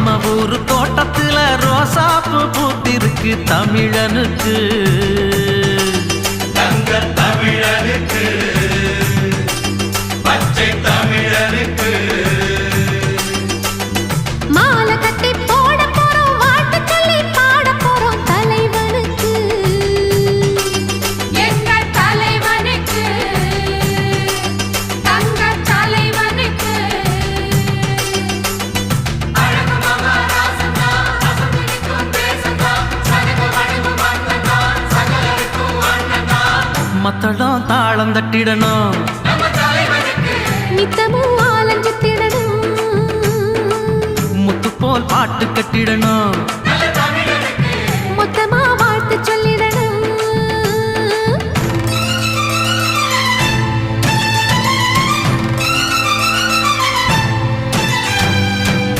நம்ம ஊரு தோட்டத்துல ரோசாப்பு பூத்திருக்கு தமிழனுக்கு தங்க தமிழனுக்கு பச்சை தமிழனுக்கு மாலை கட்டி போட போறோம் வாழ்த்து சொல்லி பாட போறோம் தலைவனுக்கு எங்கள் தலைவனுக்கு தங்க தலைவனுக்கு அழகு மகாராசனா அசந்திக்கும் தேசனா சனக வணங்கும் மன்னனா சகலருக்கும் அண்ணனா மத்தளம் தாளம் தட்டிடணும் நம்ம தலைவனுக்கு நித்தமும் ஆலஞ்சித்திடணும் முத்து போல் பாட்டு கட்டிடணும்